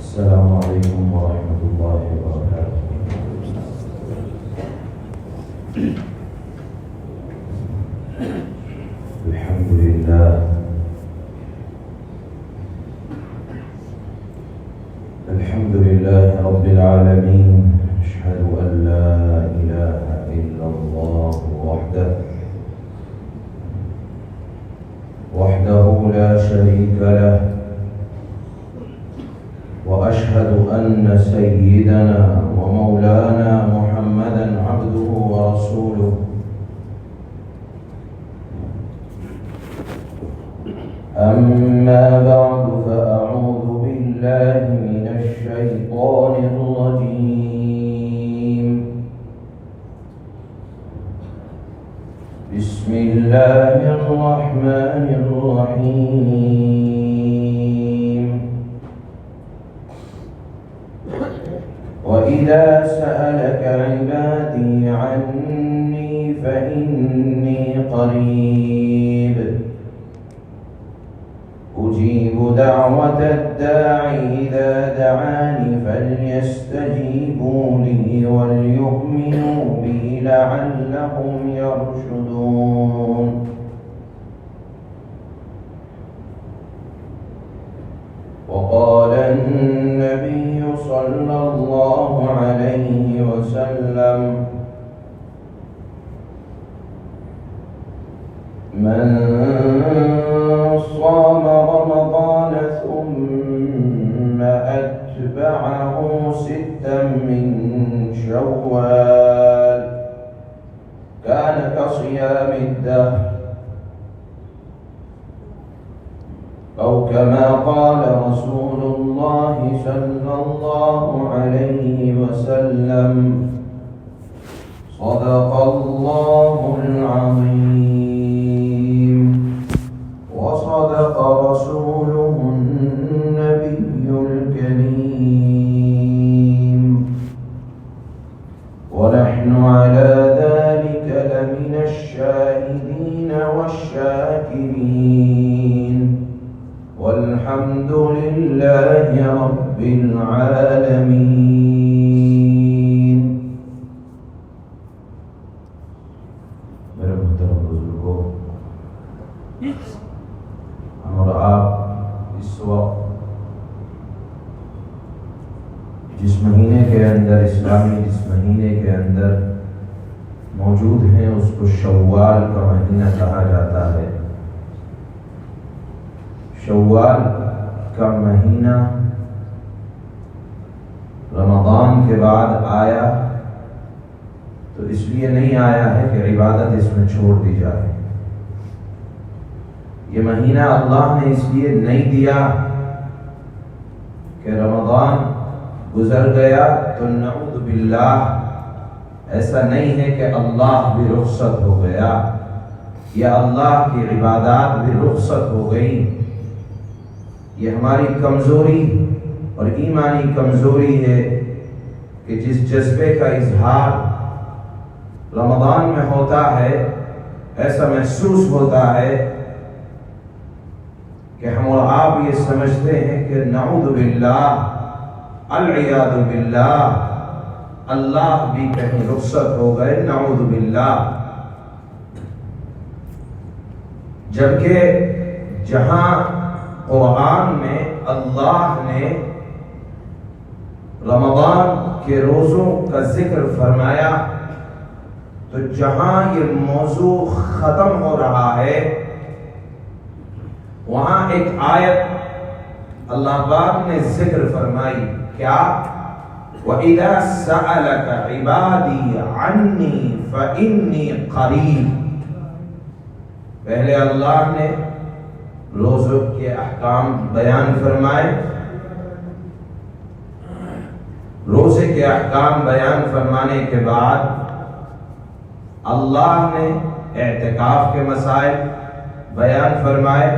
السلام عليكم ورحمة الله وبركاته. الحمد لله الحمد لله رب العالمين. أشهد أن لا إله إلا الله وحده لا شريك له، وأشهد أن سيدنا ومولانا محمدا عبده ورسوله. أما بعد فأعوذ بالله من الشيطان الرجيم. بسم الله الرحمن الرحيم. وإذا سألك عبادي عني فإني قريب أجيب دعوة الداع إذا دعاني فليستجيبوا لي وليؤمنوا بي لعلهم يرشدون. وقال النبي صلى الله عليه وسلم: من صام رمضان ثم أتبعه ستا من شوال كان كصيام الدهر، أو كما قال رسول الله صلى الله عليه وسلم: صدق الله العظيم وصدق رسوله النبي الكريم، ونحن على ذلك لمن الشاهدين والشاكرين، والحمد لله رب العالمين. میرے محترم بزرگوں، ہم اور آپ اس وقت جس مہینے کے اندر، اسلامی جس مہینے کے اندر موجود ہیں، اس کو شوال کا مہینہ کہا جاتا ہے۔ شوال کا مہینہ رمضان کے بعد آیا تو اس لیے نہیں آیا ہے کہ عبادت اس میں چھوڑ دی جائے۔ یہ مہینہ اللہ نے اس لیے نہیں دیا کہ رمضان گزر گیا تو نعوذ باللہ، ایسا نہیں ہے کہ اللہ بھی رخصت ہو گیا یا اللہ کی عبادات بھی رخصت ہو گئی۔ یہ ہماری کمزوری اور ایمانی کمزوری ہے کہ جس جذبے کا اظہار رمضان میں ہوتا ہے، ایسا محسوس ہوتا ہے کہ ہم اور آپ یہ سمجھتے ہیں کہ نعوذ باللہ، العیاذ باللہ، اللہ بھی کہیں رخصت ہو گئے، نعوذ باللہ۔ جبکہ جہاں قرآن میں اللہ نے رمضان کے روزوں کا ذکر فرمایا تو جہاں یہ موضوع ختم ہو رہا ہے وہاں ایک آیت اللہ پاک نے ذکر فرمائی، کیا؟ وَإِذَا سَأَلَكَ عِبَادِي عَنِّي فَإِنِّي قَرِيبٌ۔ پہلے اللہ نے روزوں کے احکام بیان فرمائے، روزے کے احکام بیان فرمانے کے بعد اللہ نے اعتکاف کے مسائل بیان فرمائے،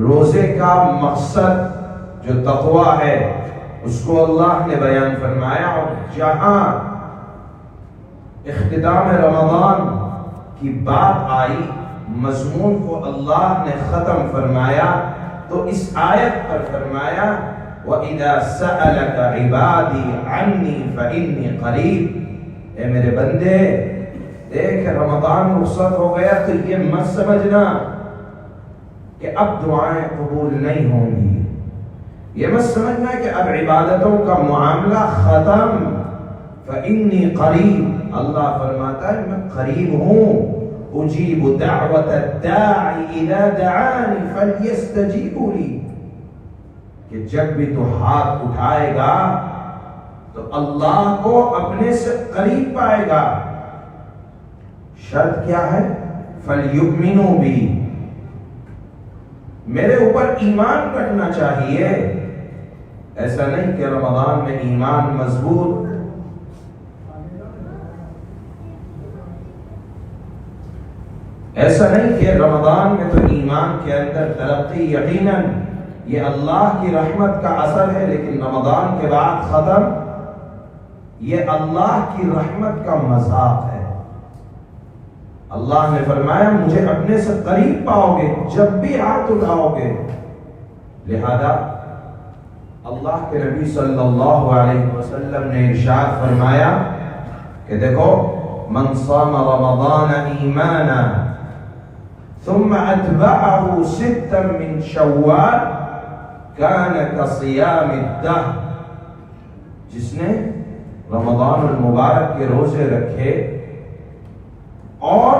روزے کا مقصد جو تقوی ہے اس کو اللہ نے بیان فرمایا، اور جہاں اختتام رمضان کی بات آئی، مضمون کو اللہ نے ختم فرمایا تو اس آیت پر فرمایا وَإِذَا سَأَلَكَ عِبَادِي عَنِّي فَإِنِّي قَرِيب۔ اے میرے بندے دیکھ رمضان رخصت ہو گیا تو یہ مت سمجھنا کہ اب دعائیں قبول نہیں ہوں گی، یہ مت سمجھنا کہ اب عبادتوں کا معاملہ ختم۔ فَإِنِّي قَرِيب، اللہ فرماتا ہے میں قریب ہوں، اجیب دعوت الداعی اذا دعانی فلیستجیبوا لی، کہ جب بھی تو ہاتھ اٹھائے گا تو اللہ کو اپنے سے قریب پائے گا۔ شرط کیا ہے؟ فَلْيُؤْمِنُوا بِي، میرے اوپر ایمان رکھنا چاہیے۔ ایسا نہیں کہ رمضان میں ایمان مضبوط، ایسا نہیں کہ رمضان میں تو ایمان کے اندر ترقی یقیناً یہ اللہ کی رحمت کا اثر ہے، لیکن رمضان کے بعد ختم، یہ اللہ کی رحمت کا مذاق ہے۔ اللہ نے فرمایا مجھے اپنے سے قریب پاؤ گے جب بھی ہاتھ اٹھاؤ گے۔ لہذا اللہ کے نبی صلی اللہ علیہ وسلم نے ارشاد فرمایا کہ دیکھو من صام رمضان ایمانا ثم اتبعه ستا من شوال كان كصيام الدهر، جس نے رمضان المبارک کے روزے رکھے اور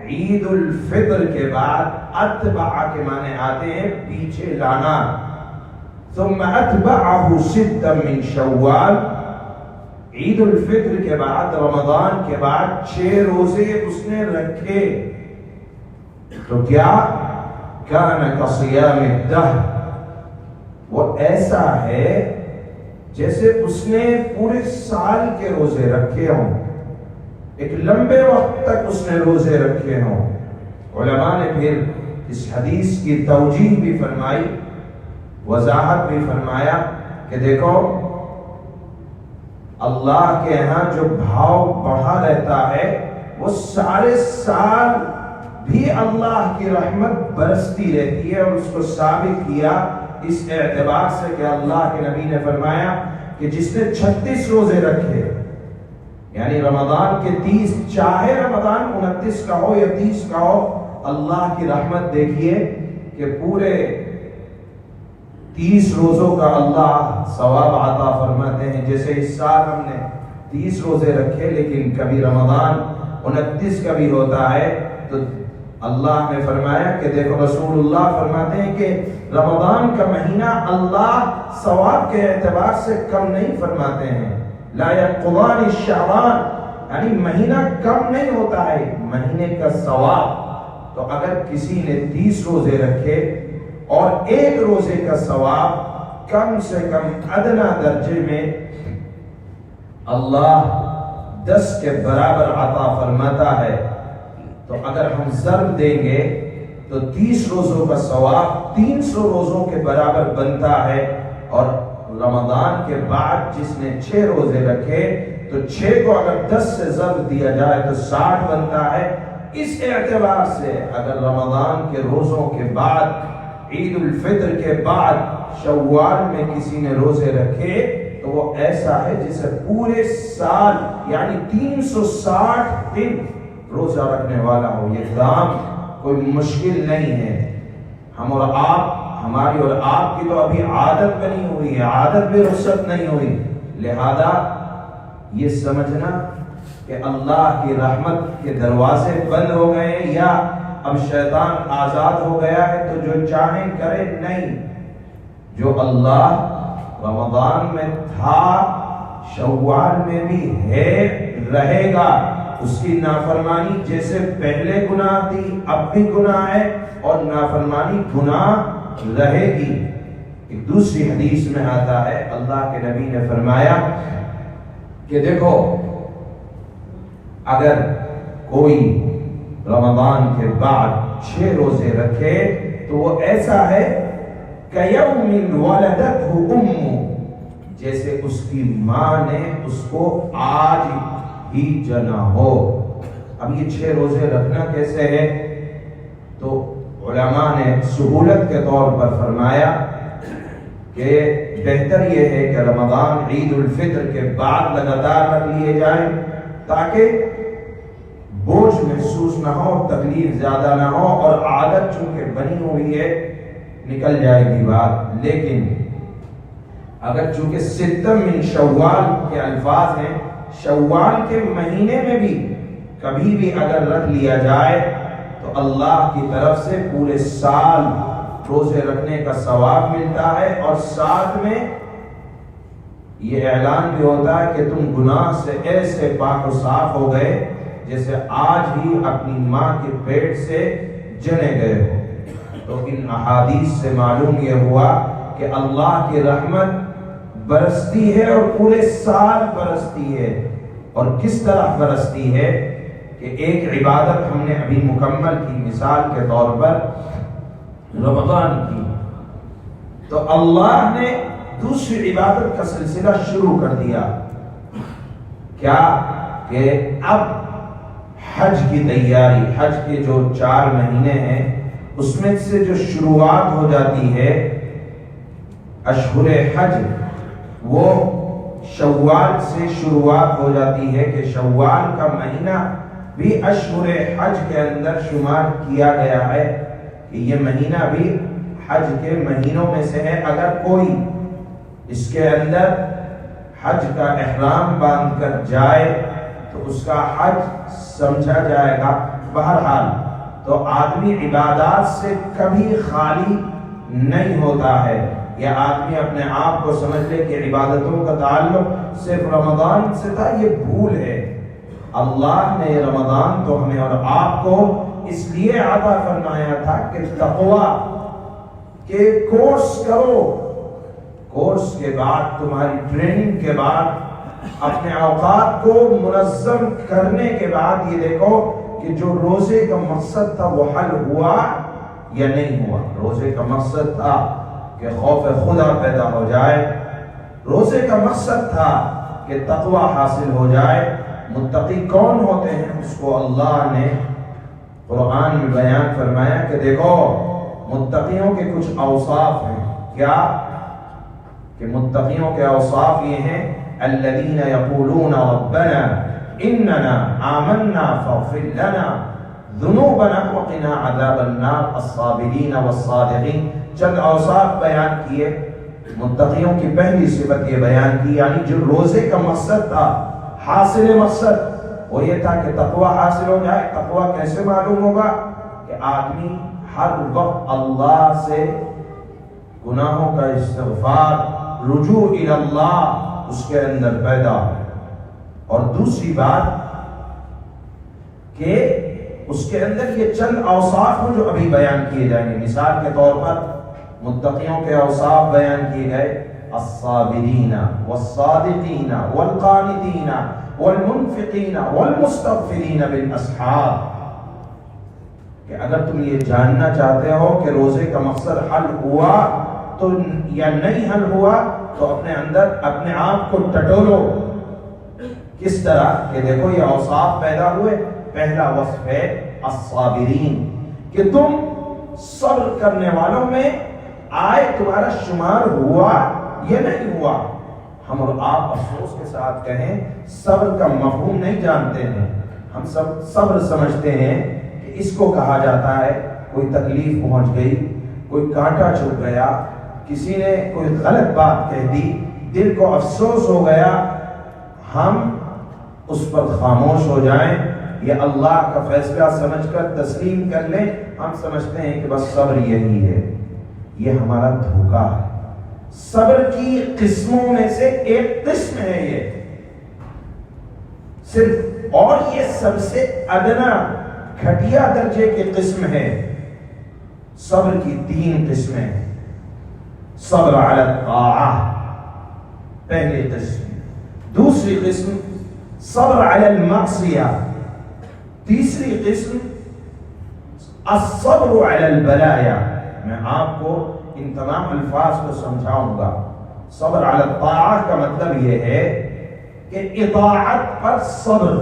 عید الفطر کے بعد اتبع کے معنی آتے ہیں پیچھے لانا، ثم اتبعه ستا من شوال، عید الفطر کے بعد رمضان کے بعد 6 روزے اس نے رکھے تو کیا؟ کان کصیام الدہر، وہ ایسا ہے جیسے اس نے پورے سال کے روزے رکھے ہوں، ایک لمبے وقت تک اس نے روزے رکھے ہوں۔ علماء نے پھر اس حدیث کی توجیہ بھی فرمائی، وضاحت بھی فرمایا کہ دیکھو اللہ کے ہاں جو بھاؤ بڑھا رہتا ہے وہ سارے سال بھی اللہ کی رحمت برستی رہتی ہے، اور اس کو ثابت کیا اس اعتبار سے کہ اللہ کے نبی نے فرمایا کہ جس نے 36 روزے رکھے، یعنی رمضان کے 30، چاہے رمضان 29 کا ہو یا 30 کا ہو، اللہ کی رحمت دیکھیے کہ پورے 30 روزوں کا اللہ ثواب عطا فرماتے ہیں۔ جیسے اس سال ہم نے 30 روزے رکھے لیکن کبھی رمضان 29 کا بھی ہوتا ہے، تو اللہ نے فرمایا کہ دیکھو رسول اللہ فرماتے ہیں کہ رمضان کا مہینہ اللہ ثواب کے اعتبار سے کم نہیں فرماتے ہیں، لا ينقضان الشعبان، یعنی مہینہ کم نہیں ہوتا ہے مہینے کا ثواب۔ تو اگر کسی نے 30 روزے رکھے اور 1 روزے کا ثواب کم سے کم ادنا درجے میں اللہ 10 کے برابر عطا فرماتا ہے، تو اگر ہم ضرب دیں گے تو 30 روزوں کا ثواب 300 روزوں کے برابر بنتا ہے، اور رمضان کے بعد جس نے 6 روزے رکھے تو 6 کو اگر 10 سے ضرب دیا جائے تو 60 بنتا ہے۔ اس اعتبار سے اگر رمضان کے روزوں کے بعد، عید الفطر کے بعد شوال میں کسی نے روزے رکھے تو وہ ایسا ہے جسے پورے سال یعنی 360 دن روزہ رکھنے والا ہو۔ یہ کام کوئی مشکل نہیں ہے، ہم اور آپ، ہماری اور آپ کی تو ابھی عادت بنی ہوئی ہے، عادت بھی رخصت نہیں ہوئی، لہذا یہ سمجھنا کہ اللہ کی رحمت کے دروازے بند ہو گئے یا اب شیطان آزاد ہو گیا ہے تو جو چاہیں کرے، نہیں، جو اللہ رمضان میں تھا شوال میں بھی ہے، رہے گا، اس کی نافرمانی جیسے پہلے گناہ تھی اب بھی گناہ ہے اور نافرمانی گناہ رہے گی۔ ایک دوسری حدیث میں آتا ہے اللہ کے نبی نے فرمایا کہ دیکھو اگر کوئی رمضان کے بعد 6 روزے رکھے تو وہ ایسا ہے کَيَوْمٍ وَلَدَتْهُ أُمُّهُ، جیسے اس کی ماں نے اس کو آج ہی جنا ہو۔ اب یہ 6 روزے رکھنا کیسے ہے؟ تو علماء نے سہولت کے طور پر فرمایا کہ کہ بہتر یہ ہے کہ رمضان عید الفطر کے بعد لگاتار رکھ لیے جائیں تاکہ بوجھ محسوس نہ ہو، تکلیف زیادہ نہ ہو، اور عادت چونکہ بنی ہوئی ہے نکل جائے گی بات۔ لیکن اگر چونکہ ستم من شوال کے الفاظ ہیں، شوال کے مہینے میں بھی کبھی بھی اگر رکھ لیا جائے تو اللہ کی طرف سے پورے سال روزے رکھنے کا ثواب ملتا ہے، اور ساتھ میں یہ اعلان بھی ہوتا ہے کہ تم گناہ سے ایسے پاک و صاف ہو گئے جیسے آج ہی اپنی ماں کے پیٹ سے جنے گئے ہو۔ تو ان احادیث سے معلوم یہ ہوا کہ اللہ کی رحمت برستی ہے اور پورے سال برستی ہے، اور کس طرح برستی ہے کہ ایک عبادت ہم نے ابھی مکمل کی، مثال کے طور پر رمضان کی، تو اللہ نے دوسری عبادت کا سلسلہ شروع کر دیا، کیا کہ اب حج کی تیاری، حج کے جو 4 مہینے ہیں اس میں سے جو شروعات ہو جاتی ہے اشہر حج، وہ شوال سے شروعات ہو جاتی ہے کہ شوال کا مہینہ بھی اشہر حج کے اندر شمار کیا گیا ہے کہ یہ مہینہ بھی حج کے مہینوں میں سے ہے۔ اگر کوئی اس کے اندر حج کا احرام باندھ کر جائے تو اس کا حج سمجھا جائے گا۔ بہرحال تو آدمی عبادات سے کبھی خالی نہیں ہوتا ہے، یا آدمی اپنے آپ کو سمجھ لے کہ عبادتوں کا تعلق صرف رمضان سے تھا، یہ بھول ہے۔ اللہ نے رمضان تو ہمیں اور آپ کو اس لیے عطا فرمایا تھا کہ تقویٰ کے کورس کرو، کورس کے بعد، تمہاری ٹریننگ کے بعد، اپنے اوقات کو منظم کرنے کے بعد یہ دیکھو کہ جو روزے کا مقصد تھا وہ حل ہوا یا نہیں ہوا۔ روزے کا مقصد تھا کہ خوف خدا پیدا ہو جائے، روزے کا مقصد تھا کہ تقویٰ حاصل ہو جائے۔ متقی کون ہوتے ہیں؟ اس کو اللہ نے قرآن میں بیان فرمایا کہ دیکھو متقیوں کے کچھ اوصاف ہیں۔ کیا کہ متقیوں کے اوصاف یہ ہیں الذین یقولون ربنا اننا آمنا فاغفر لنا ذنوبنا وقنا عذاب النار الصابرین والصادقین۔ چند اوصاف بیان کیے، متقیوں کی پہلی صفت یہ بیان کی، یعنی جو روزے کا مقصد تھا، حاصل مقصد وہ یہ تھا کہ تقویٰ حاصل ہو جائے۔ تقویٰ کیسے معلوم ہوگا؟ کہ آدمی ہر وقت اللہ سے گناہوں کا استغفار، رجوع الی اللہ اس کے اندر پیدا ہو، اور دوسری بات کہ اس کے اندر یہ چند اوصاف ہیں جو ابھی بیان کیے جائیں گے۔ مثال کے طور پر متقیوں کے اوصاف بیان کیے گئے، الصابرین والصادقین والقانتین والمنفقین والمستغفرین بالاسحار۔ کہ اگر تم یہ جاننا چاہتے ہو کہ روزے کا مقصد حل ہوا تو یا نہیں حل ہوا تو اپنے اندر اپنے آپ کو ٹٹولو۔ کس طرح کہ دیکھو یہ اوصاف پیدا ہوئے۔ پہلا وصف ہے الصابرین، کہ تم صبر کرنے والوں میں آئے تمہارا شمار ہوا یا نہیں ہوا۔ ہم اور آپ افسوس کے ساتھ کہیں صبر کا مفہوم نہیں جانتے ہیں۔ ہم سب صبر سمجھتے ہیں کہ اس کو کہا جاتا ہے کوئی تکلیف پہنچ گئی، کوئی کانٹا چھپ گیا، کسی نے کوئی غلط بات کہہ دی، دل کو افسوس ہو گیا، ہم اس پر خاموش ہو جائیں یا اللہ کا فیصلہ سمجھ کر تسلیم کر لیں۔ ہم سمجھتے ہیں کہ بس صبر یہی ہے۔ یہ ہمارا دھوکہ ہے۔ صبر کی قسموں میں سے ایک قسم ہے یہ صرف، اور یہ سب سے ادنا گھٹیا درجے کی قسم ہے۔ صبر کی 3 قسمیں، صبر علی الطاعہ پہلی قسم، دوسری قسم صبر علی المعصیہ، تیسری قسم الصبر علی البلایا۔ میں آپ کو ان تمام الفاظ کو سمجھاؤں گا۔ صبر علی الطاعہ کا مطلب یہ ہے کہ اطاعت پر صبر۔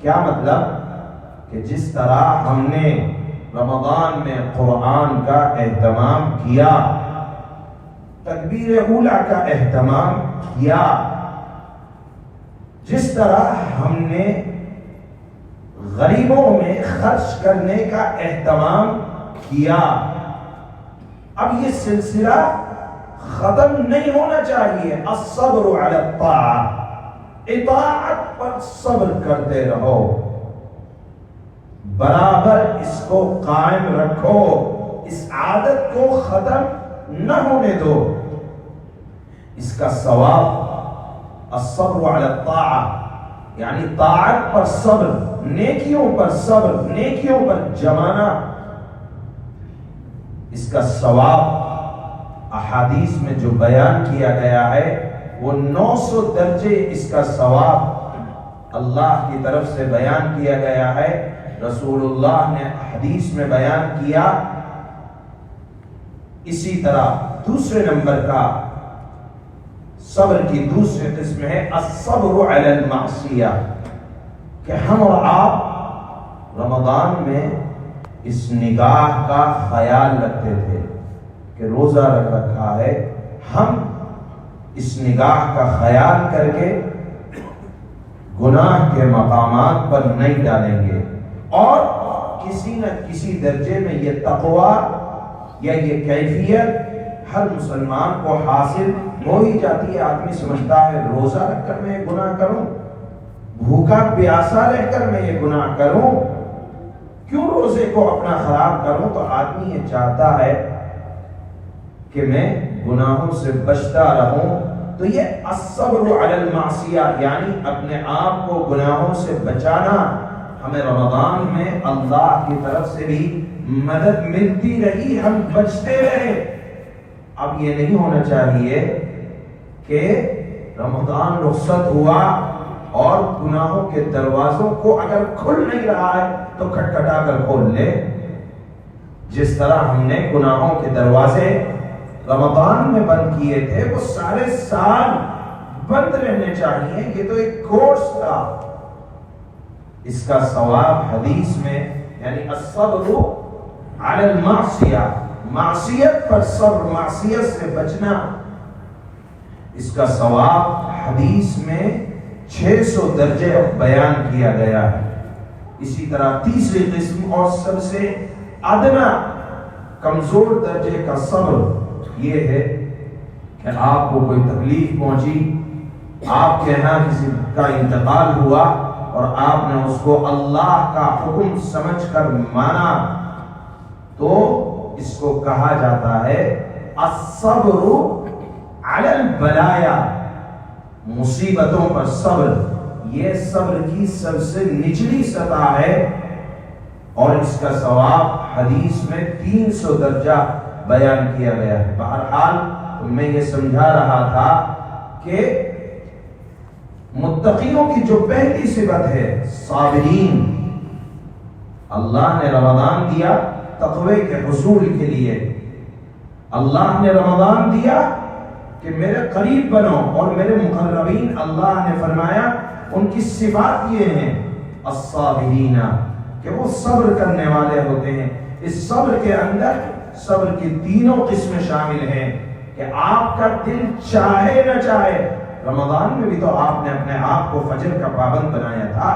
کیا مطلب؟ کہ جس طرح ہم نے رمضان میں قرآن کا اہتمام کیا، تکبیر اولا کا اہتمام کیا، جس طرح ہم نے غریبوں میں خرچ کرنے کا اہتمام کیا، اب یہ سلسلہ ختم نہیں ہونا چاہیے۔ الصبر علی الطاعہ، اطاعت پر صبر کرتے رہو، برابر اس کو قائم رکھو، اس عادت کو ختم نہ ہونے دو۔ اس کا ثواب الصبر علی الطاعہ، یعنی طاعت پر صبر، نیکیوں پر صبر، نیکیوں پر جمانا، اس کا ثواب احادیث میں جو بیان کیا گیا ہے وہ 900 درجے اس کا ثواب اللہ کی طرف سے بیان کیا گیا ہے۔ رسول اللہ نے حدیث میں بیان کیا۔ اسی طرح دوسرے نمبر کا صبر کی دوسری قسم ہے الصبر علی المعصیہ، کہ ہم اور آپ رمضان میں اس نگاہ کا خیال رکھتے تھے کہ روزہ رکھ رکھا ہے، ہم اس نگاہ کا خیال کر کے گناہ کے مقامات پر نہیں ڈالیں گے، اور کسی نہ کسی درجے میں یہ تقوی یا یہ کیفیت ہر مسلمان کو حاصل ہو ہی جاتی ہے۔ آدمی سمجھتا ہے روزہ رکھ کر میں یہ گناہ کروں، بھوکا پیاسا رہ کر میں یہ گناہ کروں، کیوں روزے کو اپنا خراب کروں؟ تو آدمی یہ چاہتا ہے کہ میں گناہوں سے بچتا رہوں۔ تو یہ الصبر علی المعصیہ، یعنی اپنے آپ کو گناہوں سے بچانا، ہمیں رمضان میں اللہ کی طرف سے بھی مدد ملتی رہی، ہم بچتے رہے۔ اب یہ نہیں ہونا چاہیے کہ رمضان رخصت ہوا اور گناہوں کے دروازوں کو اگر کھل نہیں رہا ہے تو کھٹکھٹا کر کھول لے۔ جس طرح ہم نے گناہوں کے دروازے رمضان میں بند کیے تھے وہ سارے سال بند رہنے چاہیے۔ یہ تو ایک کورس تھا۔ اس کا ثواب حدیث میں، یعنی الصبر علی المعصیہ، معصیت پر صبر، معصیت سے بچنا، اس کا ثواب حدیث میں 600 درجے بیان کیا گیا ہے۔ اسی طرح تیسری قسم اور سب سے ادنا کمزور درجے کا صبر یہ ہے کہ آپ کو کوئی تکلیف پہنچی، آپ کے یہاں کسی کا انتقال ہوا اور آپ نے اس کو اللہ کا حکم سمجھ کر مانا، تو اس کو کہا جاتا ہے الصبر علی البلایا، مصیبتوں پر صبر۔ یہ صبر کی سب سے نچلی سطح ہے، اور اس کا ثواب حدیث میں 300 درجہ بیان کیا گیا ہے۔ بہرحال میں یہ سمجھا رہا تھا کہ متقیوں کی جو پہلی صفت ہے صابرین، اللہ نے رمضان دیا تقوی کے حصول کے لیے، اللہ نے رمضان دیا کہ میرے قریب بنو، اور میرے مقربین اللہ نے فرمایا ان کی صفات یہ ہیں الصابرین، کہ وہ صبر کرنے والے ہوتے ہیں۔ اس صبر کے اندر صبر کی تینوں قسمیں شامل ہیں کہ آپ کا دل چاہے نہ چاہے۔ رمضان میں بھی تو آپ نے اپنے آپ کو فجر کا پابند بنایا تھا،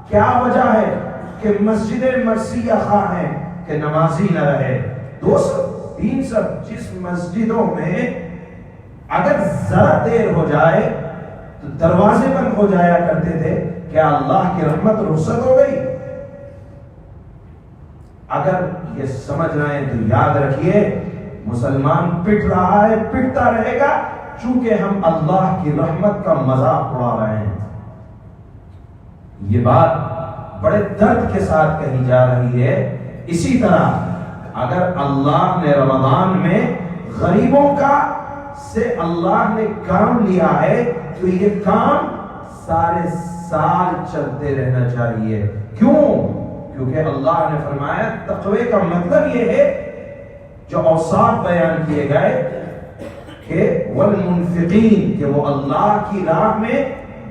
کیا وجہ ہے کہ مسجد مرثیہ خواہ ہیں کہ نمازی نہ رہے؟ 200-300 جس مسجدوں میں اگر ذرا دیر ہو جائے تو دروازے بند ہو جایا کرتے تھے، کیا اللہ کی رحمت رخصت ہو گئی؟ اگر یہ سمجھ رہے ہیں تو یاد رکھیے مسلمان پٹ رہا ہے، پٹتا رہے گا، چونکہ ہم اللہ کی رحمت کا مذاق اڑا رہے ہیں۔ یہ بات بڑے درد کے ساتھ کہی جا رہی ہے۔ اسی طرح اگر اللہ نے رمضان میں غریبوں کا سے اللہ نے کام لیا ہے تو یہ کام سارے سال چلتے رہنا چاہیے۔ کیوں؟ کیونکہ اللہ نے فرمایا تقوی کا مطلب یہ ہے جو اوصاف بیان کیے گئے کہ والمنفقین، کہ وہ اللہ کی راہ میں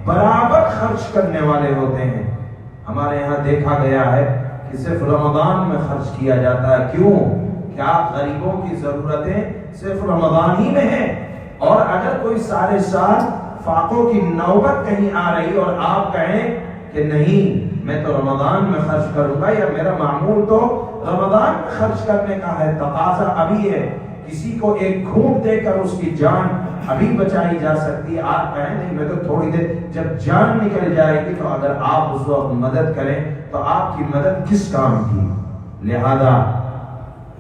برابر خرچ کرنے والے ہوتے ہیں۔ ہمارے یہاں دیکھا گیا ہے کہ صرف رمضان میں خرچ کیا جاتا ہے، کیوں؟ کیا غریبوں کی ضرورتیں صرف رمضان ہی میں ہیں؟ اور اگر کوئی سارے سال فاقوں کی نوبت کہیں آ رہی اور آپ کہیں کہ نہیں میں تو رمضان میں خرچ کروں گا، یا میرا معمول تو رمضان میں خرچ کرنے کا ہے، تقاضا ابھی ہے، کسی کو ایک گھونٹ دے کر اس کی جان ابھی بچائی جا سکتی ہے، آپ کہیں نہیں میں تو تھوڑی دیر، جب جان نکل جائے گی تو اگر آپ اس وقت مدد کریں تو آپ کی مدد کس کام کی؟ لہذا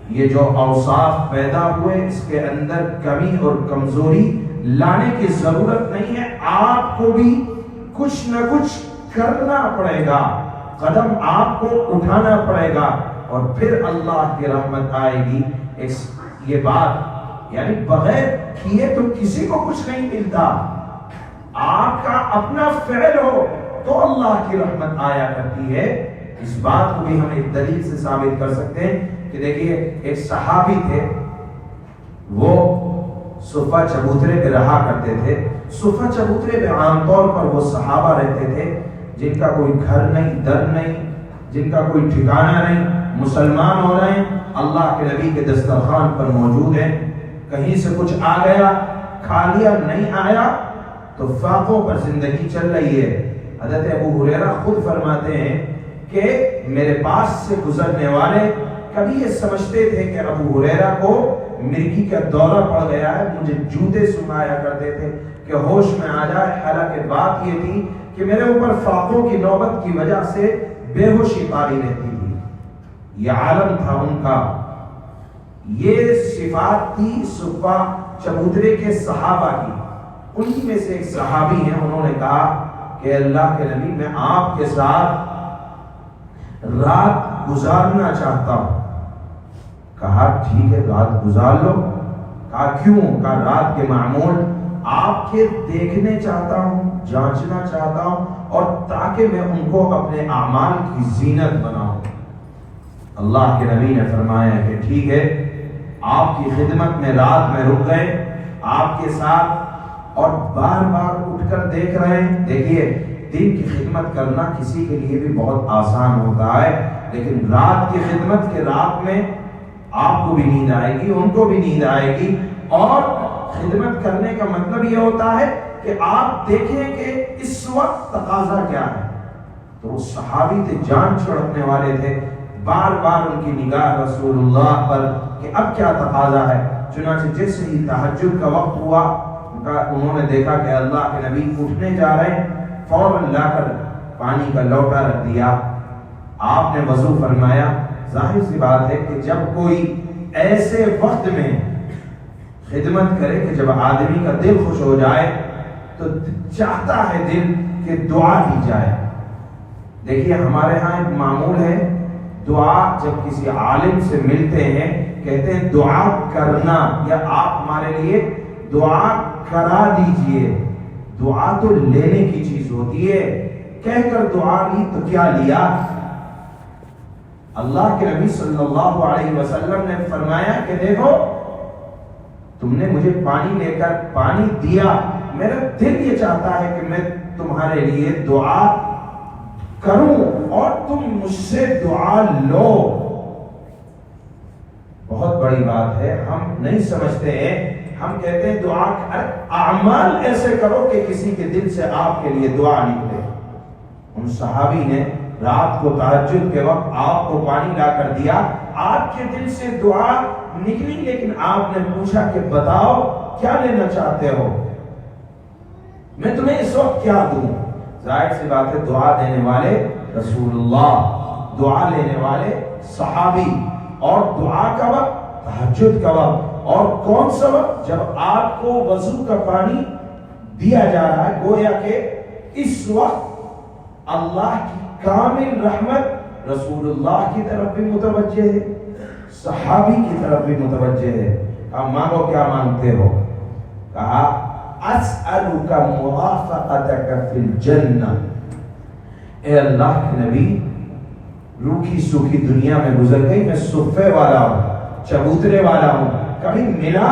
یہ جو اوصاف پیدا ہوئے اس کے اندر کمی اور کمزوری لانے کی ضرورت نہیں ہے، آپ کو بھی کچھ نہ کچھ کرنا پڑے گا، قدم آپ کو اٹھانا پڑے گا، اور پھر اللہ کی رحمت آئے گی۔ یہ بات یعنی بغیر کیے تو کسی کو کچھ نہیں ملتا، آپ کا اپنا فعل ہو تو اللہ کی رحمت آیا کرتی ہے۔ اس بات کو بھی ہم ایک دلیل سے ثابت کر سکتے ہیں کہ دیکھیے ایک صحابی تھے، وہ صفہ چبوترے پہ رہا کرتے تھے۔ صفہ چبوترے پہ عام طور پر وہ صحابہ رہتے تھے جن کا کوئی گھر نہیں، در نہیں، جن کا کوئی ٹھکانہ نہیں، مسلمان ہو رہے ہیں، اللہ کے نبی کے دسترخوان پر موجود ہیں، کہیں سے کچھ آ گیا کھا لیا، نہیں آیا تو فاقوں پر زندگی چل رہی ہے۔ حضرت ابو ہریرہ خود فرماتے ہیں کہ میرے پاس سے گزرنے والے کبھی یہ سمجھتے تھے کہ ابو ہریرہ کو مرگی کا دورہ پڑ گیا ہے، مجھے جوتے سنایا کرتے تھے کہ ہوش میں آ جائے، حالانکہ بات یہ تھی کہ میرے اوپر فاقوں کی نوبت کی وجہ سے بے ہوشی طاری رہتی تھی۔ یہ عالم تھا ان کا، یہ صفات تھی صفہ چبوترے کے صحابہ کی۔ انہی میں سے ایک صحابی ہیں، انہوں نے کہا کہ اللہ کے نبی میں آپ کے ساتھ رات گزارنا چاہتا ہوں۔ کہا ٹھیک ہے رات گزار لو۔ کہا کیوں؟ کہا رات کے معمول آپ کے دیکھنے چاہتا ہوں، جانچنا چاہتا ہوں، اور تاکہ میں ان کو اپنے اعمال کی زینت بناؤں۔ اللہ کے نبی نے فرمایا کہ ٹھیک ہے، آپ کی خدمت میں رات میں رک گئے آپ کے ساتھ، اور بار بار اٹھ کر دیکھ رہے ہیں۔ دیکھیے دن کی خدمت کرنا کسی کے لیے بھی بہت آسان ہوتا ہے، لیکن رات کی خدمت کے رات میں آپ کو بھی نیند آئے گی، ان کو بھی نیند آئے گی، اور خدمت کرنے کا مطلب یہ ہوتا ہے کہ آپ دیکھیں کہ اس وقت تقاضا کیا ہے۔ تو وہ صحابی تھے، جان چھڑکنے والے تھے، بار بار ان کی نگاہ رسول اللہ پر کہ اب کیا تقاضا ہے۔ چنانچہ جیسے ہی تہجد کا وقت ہوا، انہوں نے دیکھا کہ اللہ کے نبی اٹھنے جا رہے ہیں، فوراً لا کر پانی کا لوٹا رکھ دیا، آپ نے وضو فرمایا۔ ظاہر سی بات ہے کہ جب کوئی ایسے وقت میں خدمت کرے کہ جب آدمی کا دل خوش ہو جائے تو چاہتا ہے دل کہ دعا دی جائے۔ دیکھیے ہمارے ہاں ایک معمول ہے، دعا جب کسی عالم سے ملتے ہیں کہتے ہیں دعا کرنا، یا آپ ہمارے لیے دعا کرا دیجئے۔ دعا تو لینے کی چیز ہوتی ہے، کہہ کر دعا لی تو کیا لیا؟ اللہ کے نبی صلی اللہ علیہ وسلم نے فرمایا کہ دیکھو تم نے مجھے پانی لے کر پانی دیا، میرا دل یہ چاہتا ہے کہ میں تمہارے لیے دعا کروں اور تم مجھ سے دعا لو۔ بہت بڑی بات ہے، ہم نہیں سمجھتے ہیں، ہم کہتے ہیں دعا، اعمال ایسے کرو کہ کسی کے دل سے آپ کے لیے دعا نکلے۔ ان صحابی نے رات کو تہجد کے وقت آپ کو پانی لا کر دیا، آپ کے دل سے دعا نکلی، لیکن آپ نے پوچھا کہ بتاؤ کیا لینا چاہتے ہو، میں تمہیں اس وقت کیا دوں؟ ظاہر سی بات ہے دعا دینے والے رسول اللہ، دعا لینے والے صحابی، اور دعا کا وقت تہجد کا وقت، اور کون سا وقت؟ جب آپ کو وضو کا پانی دیا جا رہا ہے، گویا کہ اس وقت اللہ کی کامل رحمت رسول اللہ کی طرف بھی متوجہ ہے، صحابی کی طرف بھی متوجہ ہے۔ کہا مانگو کیا مانگتے ہو؟ کہا اسألک مرافقتک فی الجنہ، اے اللہ کے نبی روکھی سوکھی دنیا میں گزر گئی، میں صفے والا ہوں، چبوترے والا ہوں، کبھی ملا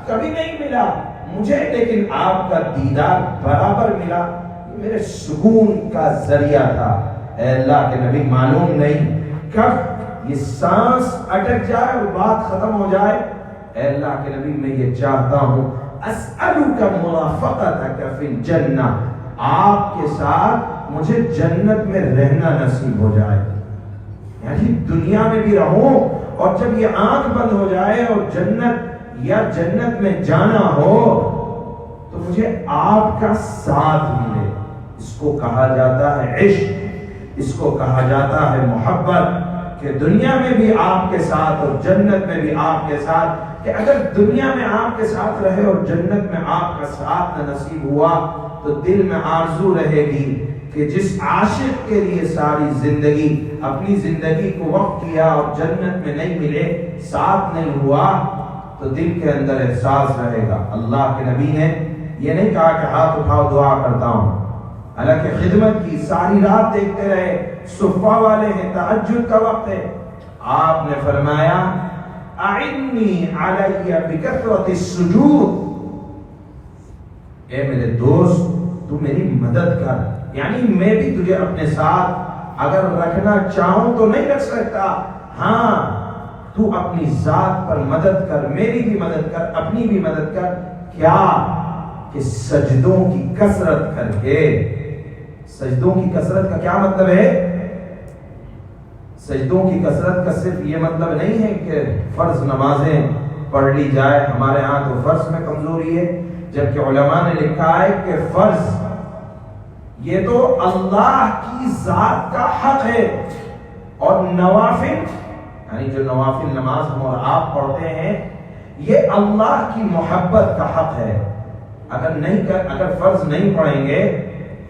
کبھی نہیں ملا مجھے، لیکن آپ کا دیدار برابر ملا، یہ میرے سکون کا ذریعہ تھا۔ اے اللہ کے نبی معلوم نہیں کب یہ سانس اٹک جائے اور بات ختم ہو جائے، اے اللہ کے نبی میں یہ چاہتا ہوں اسألک مرافقتک فی الجنہ، آپ کے ساتھ مجھے جنت میں رہنا نصیب ہو جائے، یعنی دنیا میں بھی رہوں اور جب یہ آنکھ بند ہو جائے اور جنت یا جنت میں جانا ہو تو مجھے آپ کا ساتھ ملے۔ اس کو کہا جاتا ہے عشق، اس کو کہا جاتا ہے محبت، کہ دنیا میں بھی آپ کے ساتھ اور جنت میں بھی آپ کے ساتھ، کہ اگر دنیا میں آپ کے ساتھ رہے اور جنت میں آپ کا ساتھ نہ نصیب ہوا تو دل میں آرزو رہے گی کہ جس عاشق کے لیے ساری زندگی اپنی زندگی کو وقف کیا اور جنت میں نہیں ملے، ساتھ نہیں ہوا، تو دل کے اندر احساس رہے گا۔ اللہ کے نبی نے یہ نہیں کہا کہ ہاتھ اٹھاؤ دعا کرتا ہوں، حالانکہ خدمت کی، ساری رات دیکھتے رہے، صفہ والے ہیں، تہجد کا وقت ہے، آپ نے فرمایا اعنی علی بکثرۃ السجود، اے میرے دوست تو میری مدد کر، یعنی میں بھی تجھے اپنے ساتھ اگر رکھنا چاہوں تو نہیں رکھ سکتا، ہاں تو اپنی ذات پر مدد کر، میری بھی مدد کر، اپنی بھی مدد کر، کیا کہ سجدوں کی کثرت کر کے۔ سجدوں کی کثرت کا کیا مطلب ہے؟ سجدوں کی کثرت کا صرف یہ مطلب نہیں ہے کہ فرض نمازیں پڑھ لی جائے، ہمارے ہاں تو فرض میں کمزوری ہے، جبکہ علماء نے لکھا ہے کہ فرض یہ تو اللہ کی ذات کا حق ہے، اور نوافل یعنی جو نوافل نماز ہم اور آپ پڑھتے ہیں یہ اللہ کی محبت کا حق ہے۔ اگر فرض نہیں پڑھیں گے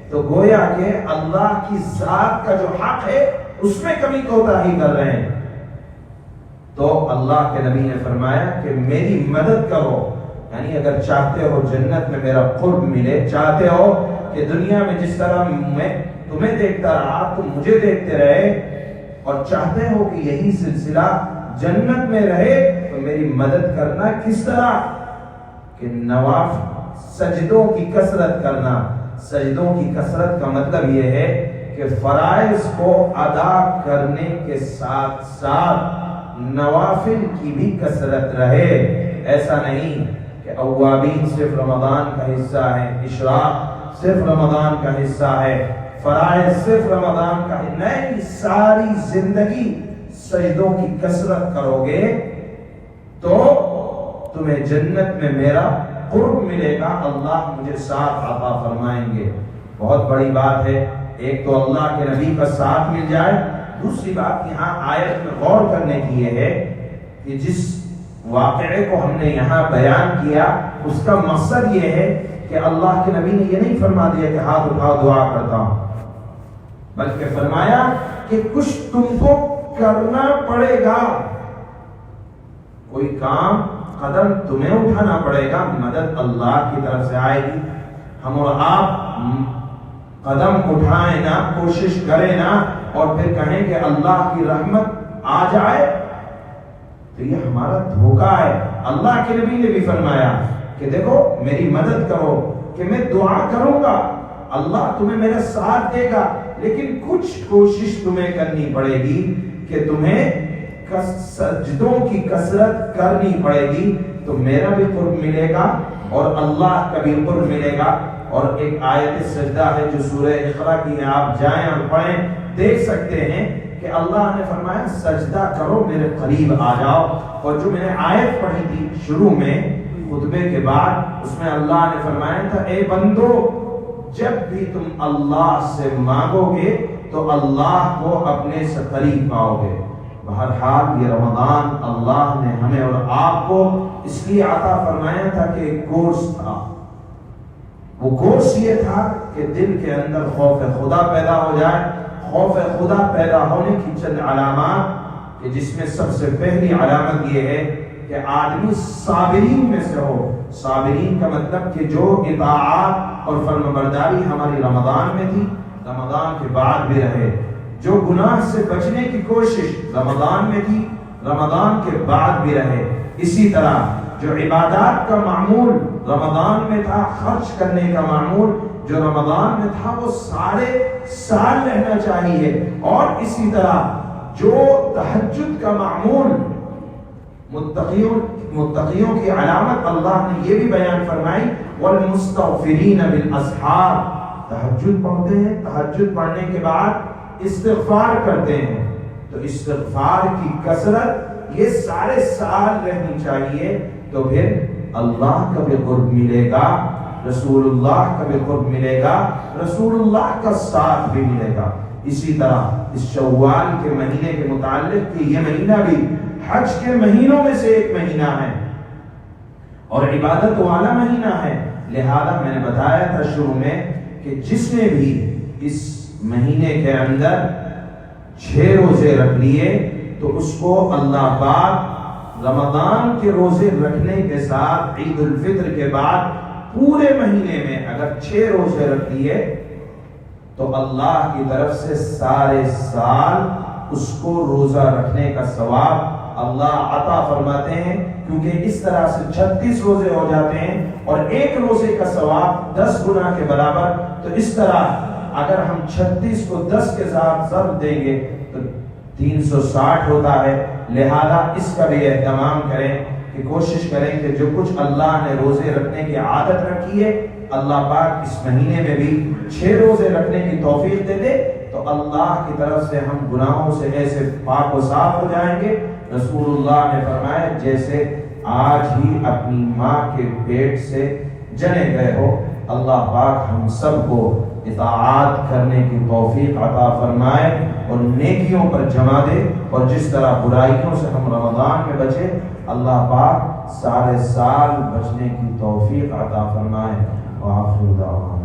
تو گویا کہ اللہ کی ذات کا جو حق ہے اس میں کمی کوتاہی کر رہے ہیں۔ تو اللہ کے نبی نے فرمایا کہ میری مدد کرو، یعنی اگر چاہتے ہو جنت میں میرا قرب ملے، چاہتے ہو کہ دنیا میں جس طرح میں تمہیں دیکھتا رہا تم مجھے دیکھتے رہے، اور چاہتے ہو کہ یہی سلسلہ جنت میں رہے، تو میری مدد کرنا کس طرح کہ نوافل سجدوں کی کثرت کرنا۔ سجدوں کی کثرت کا مطلب یہ ہے کہ فرائض کو ادا کرنے کے ساتھ ساتھ نوافل کی بھی کثرت رہے۔ ایسا نہیں کہ اوابین صرف رمضان کا حصہ ہے، اشراق صرف رمضان کا حصہ ہے، فرائض صرف رمضان کا ہے، نہیں، ساری زندگی سجدوں کی کثرت کرو گے تو تمہیں جنت میں میرا قرب ملے گا، اللہ مجھے ساتھ عطا فرمائیں گے۔ بہت بڑی بات ہے، ایک تو اللہ کے نبی کا ساتھ مل جائے، دوسری بات یہاں آیت میں غور کرنے کی یہ ہے کہ جس واقعے کو ہم نے یہاں بیان کیا اس کا مقصد یہ ہے کہ اللہ کے نبی نے یہ نہیں فرما دیا کہ ہاتھ اٹھاؤ دعا کرتا ہوں، بلکہ فرمایا کہ کچھ تم کو کرنا پڑے گا، کوئی کام قدم تمہیں اٹھانا پڑے گا، مدد اللہ کی طرف سے آئے گی۔ ہم اور آپ قدم اٹھائیں نا، کوشش کریں نا، اور پھر کہیں کہ اللہ کی رحمت آ جائے تو یہ ہمارا دھوکہ ہے۔ اللہ کے نبی نے بھی فرمایا کہ دیکھو میری مدد کرو، کہ میں دعا کروں گا، اللہ تمہیں میرا ساتھ دے گا، لیکن کچھ کوشش تمہیں کرنی پڑے گی کہ تمہیں سجدوں کی کثرت کرنی پڑے گی، تو میرا بھی قرب ملے گا اور اللہ کا بھی قرب ملے گا۔ اور ایک آیت سجدہ ہے جو سورہ اقرا کی ہے، آپ جائیں اور پڑھیں، دیکھ سکتے ہیں کہ اللہ نے فرمایا سجدہ کرو میرے قریب آ جاؤ۔ اور جو میں نے آیت پڑھی تھی شروع میں خطبے کے بعد، اس میں اللہ نے فرمایا تھا اے بندو جب بھی تم اللہ سے مانگو گے تو اللہ کو اپنے سے قریب پاؤ گے۔ بہرحال یہ رمضان اللہ نے ہمیں اور آپ کو اس لیے عطا فرمایا تھا کہ ایک کورس تھا، وہ کورس یہ تھا کہ دل کے اندر خوف خدا پیدا ہو جائے۔ خوف خدا پیدا ہونے کی چند علامات، کہ جس میں سب سے پہلی علامت یہ ہے کہ آدمی صابرین میں سے ہو۔ صابرین کا مطلب کہ جو اطاعت اور فرمانبرداری ہماری رمضان میں تھی رمضان کے بعد بھی رہے، جو گناہ سے بچنے کی کوشش رمضان میں تھی رمضان کے بعد بھی رہے، اسی طرح جو عبادات کا معمول رمضان میں تھا، خرچ کرنے کا معمول جو رمضان میں تھا، وہ سارے سال رہنا چاہیے، اور اسی طرح جو تہجد کا معمول متقیوں کی علامت اللہ نے یہ بھی بیان فرمائی، والمستغفرین بالاسحار، تہجد پڑھتے ہیں، تہجد پڑھنے کے بعد استغفار کرتے ہیں. تو استغفار کی کثرت یہ سارے سال رہنی چاہیے، تو پھر اللہ کا بھی قرب ملے گا، رسول اللہ کا بھی قرب ملے گا، رسول اللہ کا ساتھ بھی ملے گا. اسی طرح اس شوال کے مہینے کے متعلق کہ یہ مہینہ بھی حج کے مہینوں میں سے ایک مہینہ ہے اور عبادت والا مہینہ ہے. لہذا میں نے بتایا تھا شروع میں کہ جس نے بھی اس مہینے کے اندر 6 روزے رکھ لیے تو اس کو اللہ پاک رمضان کے روزے رکھنے کے ساتھ عید الفطر کے بعد پورے مہینے میں اگر 6 روزے رکھ لیے تو اللہ کی طرف سے سارے سال اس کو روزہ رکھنے کا ثواب اللہ عطا فرماتے ہیں، کیونکہ اس طرح سے 36 روزے ہو جاتے ہیں اور ایک روزے کا ثواب 10 گنا کے برابر. تو اس طرح اگر ہم 36 کو 10 کے ساتھ ضرب دیں گے تو 360 ہوتا ہے. لہذا اس کا بھی اہتمام کریں کہ کوشش کریں کہ جو کچھ اللہ نے روزے رکھنے کی عادت رکھی ہے اللہ پاک اس مہینے میں بھی 6 روزے رکھنے کی توفیق دے دے تو اللہ کی طرف سے ہم گناہوں سے ایسے پاک و صاف ہو جائیں گے. رسول اللہ نے فرمایا جیسے آج ہی اپنی ماں کے پیٹ سے جنے گئے ہو. اللہ پاک ہم سب کو اطاعت کرنے کی توفیق عطا فرمائے اور نیکیوں پر جما دے، اور جس طرح برائیوں سے ہم رمضان میں بچے اللہ پاک سارے سال بچنے کی توفیق عطا فرمائے. وآخر دعوانا